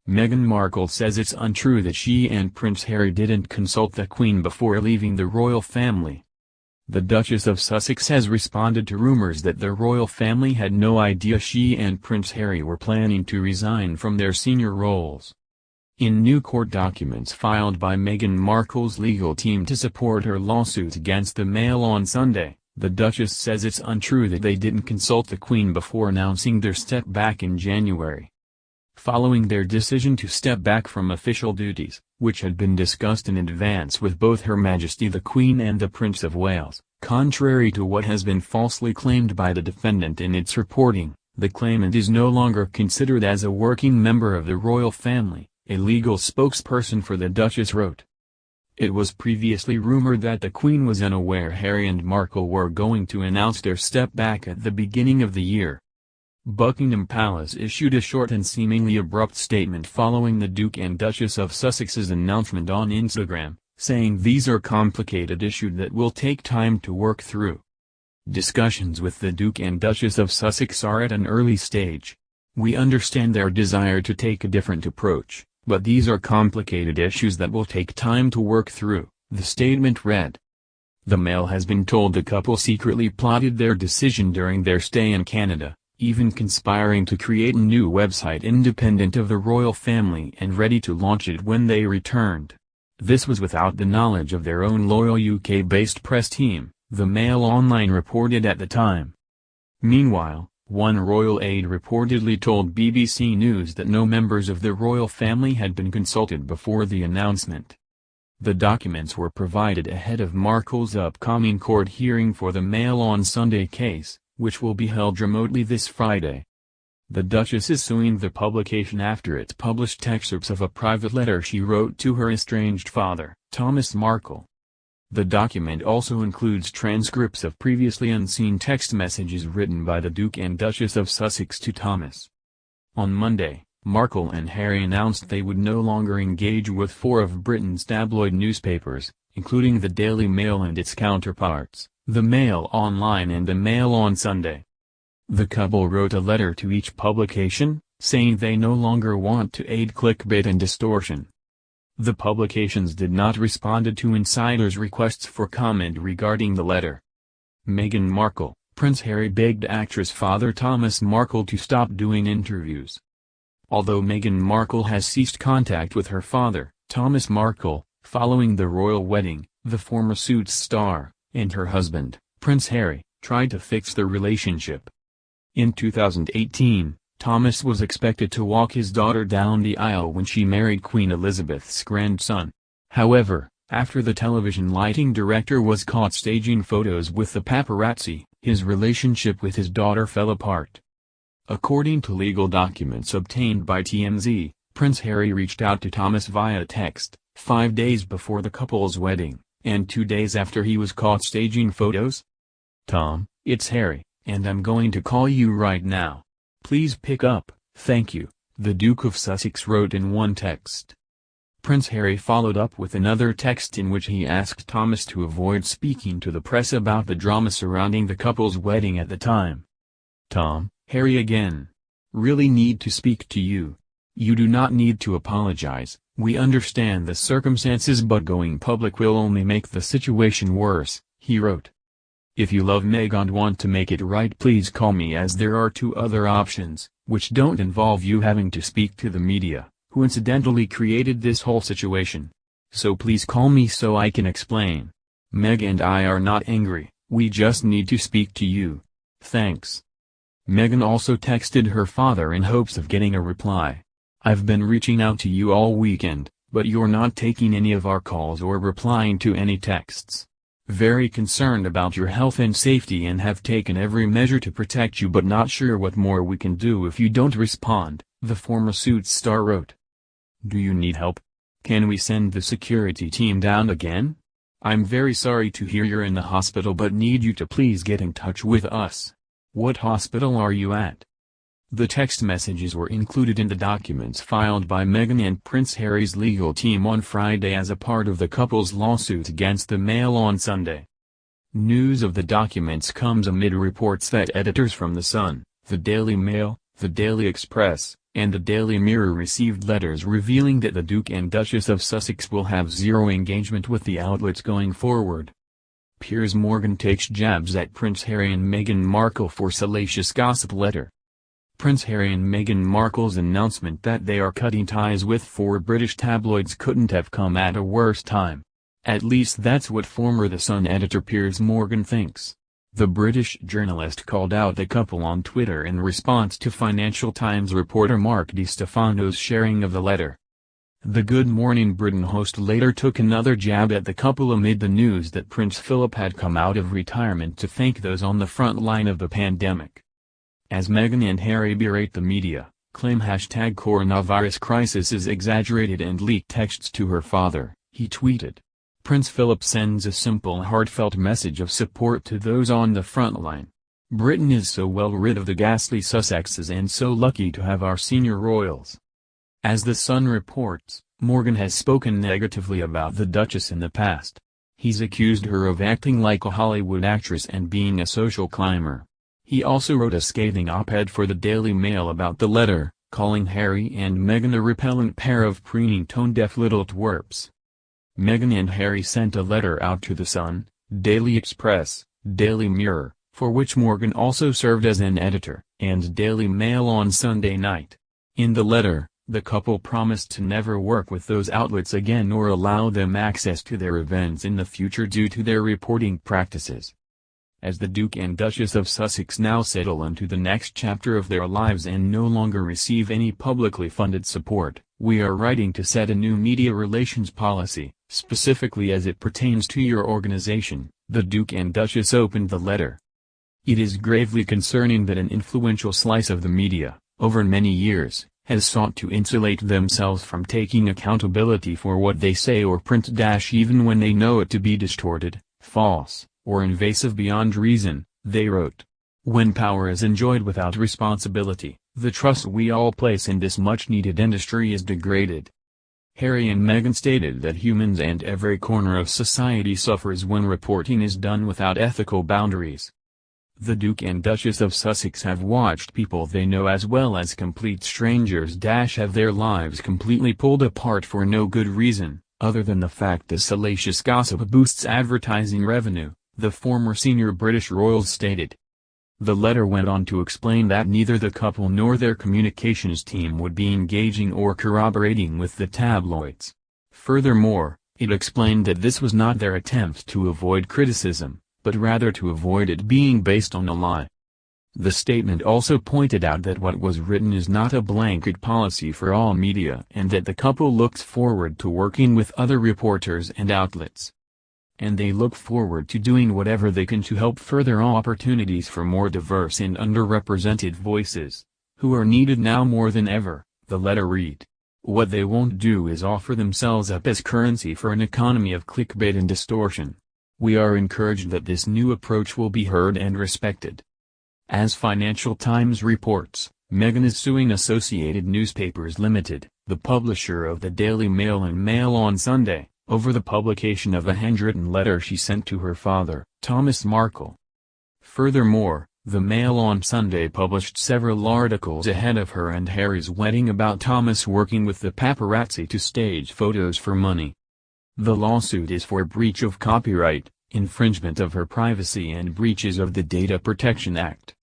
Meghan Markle says it's untrue that she and Prince Harry didn't consult the Queen before leaving the royal family. The Duchess of Sussex has responded to rumors that the royal family had no idea she and Prince Harry were planning to resign from their senior roles. In new court documents filed by Meghan Markle's legal team to support her lawsuit against the Mail on Sunday, the Duchess says it's untrue that they didn't consult the Queen before announcing their step back in January. Following their decision to step back from official duties, which had been discussed in advance with both Her Majesty the Queen and the Prince of Wales, contrary to what has been falsely claimed by the defendant in its reporting, the claimant is no longer considered as a working member of the royal family, a legal spokesperson for the Duchess wrote. It was previously rumored that the Queen was unaware Harry and Markle were going to announce their step back at the beginning of the year. Buckingham Palace issued a short and seemingly abrupt statement following the Duke and Duchess of Sussex's announcement on Instagram, saying these are complicated issues that will take time to work through. Discussions with the Duke and Duchess of Sussex are at an early stage. We understand their desire to take a different approach, but these are complicated issues that will take time to work through, the statement read. The Mail has been told the couple secretly plotted their decision during their stay in Canada, even conspiring to create a new website independent of the royal family and ready to launch it when they returned. This was without the knowledge of their own loyal UK-based press team, the Mail Online reported at the time. Meanwhile, one royal aide reportedly told BBC News that no members of the royal family had been consulted before the announcement. The documents were provided ahead of Markle's upcoming court hearing for the Mail on Sunday case, which will be held remotely this Friday. The Duchess is suing the publication after it published excerpts of a private letter she wrote to her estranged father, Thomas Markle. The document also includes transcripts of previously unseen text messages written by the Duke and Duchess of Sussex to Thomas. On Monday, Markle and Harry announced they would no longer engage with 4 of Britain's tabloid newspapers, including the Daily Mail and its counterparts, the Mail Online and the Mail on Sunday. The couple wrote a letter to each publication, saying they no longer want to aid clickbait and distortion. The publications did not respond to insiders' requests for comment regarding the letter. Meghan Markle, Prince Harry begged actress father Thomas Markle to stop doing interviews. Although Meghan Markle has ceased contact with her father, Thomas Markle, following the royal wedding, the former Suits star, and her husband, Prince Harry, tried to fix their relationship. In 2018, Thomas was expected to walk his daughter down the aisle when she married Queen Elizabeth's grandson. However, after the television lighting director was caught staging photos with the paparazzi, his relationship with his daughter fell apart. According to legal documents obtained by TMZ, Prince Harry reached out to Thomas via text, 5 days before the couple's wedding, and 2 days after he was caught staging photos. "Tom, it's Harry, and I'm going to call you right now. Please pick up, thank you," the Duke of Sussex wrote in one text. Prince Harry followed up with another text in which he asked Thomas to avoid speaking to the press about the drama surrounding the couple's wedding at the time. "Tom, Harry again. Really need to speak to you. You do not need to apologize, we understand the circumstances, but going public will only make the situation worse," he wrote. "If you love Meg and want to make it right, please call me, as there are 2 other options, which don't involve you having to speak to the media, who incidentally created this whole situation. So please call me so I can explain. Meg and I are not angry, we just need to speak to you. Thanks." Meghan also texted her father in hopes of getting a reply. "I've been reaching out to you all weekend, but you're not taking any of our calls or replying to any texts. Very concerned about your health and safety and have taken every measure to protect you, but not sure what more we can do if you don't respond," the former Suits star wrote. "Do you need help? Can we send the security team down again? I'm very sorry to hear you're in the hospital, but need you to please get in touch with us. What hospital are you at?" The text messages were included in the documents filed by Meghan and Prince Harry's legal team on Friday as a part of the couple's lawsuit against the Mail on Sunday. News of the documents comes amid reports that editors from The Sun, the Daily Mail, The Daily Express, and the Daily Mirror received letters revealing that the Duke and Duchess of Sussex will have zero engagement with the outlets going forward. Piers Morgan takes jabs at Prince Harry and Meghan Markle for salacious gossip letter. Prince Harry and Meghan Markle's announcement that they are cutting ties with 4 British tabloids couldn't have come at a worse time. At least that's what former The Sun editor Piers Morgan thinks. The British journalist called out the couple on Twitter in response to Financial Times reporter Mark Di Stefano's sharing of the letter. The Good Morning Britain host later took another jab at the couple amid the news that Prince Philip had come out of retirement to thank those on the front line of the pandemic. As Meghan and Harry berate the media, claim #coronavirus crisis is exaggerated and leak texts to her father, he tweeted. Prince Philip sends a simple heartfelt message of support to those on the front line. Britain is so well rid of the ghastly Sussexes and so lucky to have our senior royals. As The Sun reports, Morgan has spoken negatively about the Duchess in the past. He's accused her of acting like a Hollywood actress and being a social climber. He also wrote a scathing op-ed for the Daily Mail about the letter, calling Harry and Meghan a repellent pair of preening tone-deaf little twerps. Meghan and Harry sent a letter out to The Sun, Daily Express, Daily Mirror, for which Morgan also served as an editor, and Daily Mail on Sunday night. In the letter, the couple promised to never work with those outlets again or allow them access to their events in the future due to their reporting practices. As the Duke and Duchess of Sussex now settle into the next chapter of their lives and no longer receive any publicly funded support, we are writing to set a new media relations policy, specifically as it pertains to your organization, the Duke and Duchess opened the letter. It is gravely concerning that an influential slice of the media, over many years, has sought to insulate themselves from taking accountability for what they say or print even when they know it to be distorted, false, or invasive beyond reason, they wrote. When power is enjoyed without responsibility, the trust we all place in this much-needed industry is degraded. Harry and Meghan stated that humans and every corner of society suffers when reporting is done without ethical boundaries. The Duke and Duchess of Sussex have watched people they know as well as complete strangers have their lives completely pulled apart for no good reason, other than the fact that salacious gossip boosts advertising revenue, the former senior British royals stated. The letter went on to explain that neither the couple nor their communications team would be engaging or corroborating with the tabloids. Furthermore, it explained that this was not their attempt to avoid criticism, but rather to avoid it being based on a lie. The statement also pointed out that what was written is not a blanket policy for all media and that the couple looks forward to working with other reporters and outlets. And they look forward to doing whatever they can to help further opportunities for more diverse and underrepresented voices, who are needed now more than ever, the letter read. What they won't do is offer themselves up as currency for an economy of clickbait and distortion. We are encouraged that this new approach will be heard and respected. As Financial Times reports, Meghan is suing Associated Newspapers Limited, the publisher of the Daily Mail and Mail on Sunday, over the publication of a handwritten letter she sent to her father, Thomas Markle. Furthermore, the Mail on Sunday published several articles ahead of her and Harry's wedding about Thomas working with the paparazzi to stage photos for money. The lawsuit is for breach of copyright, infringement of her privacy and breaches of the Data Protection Act.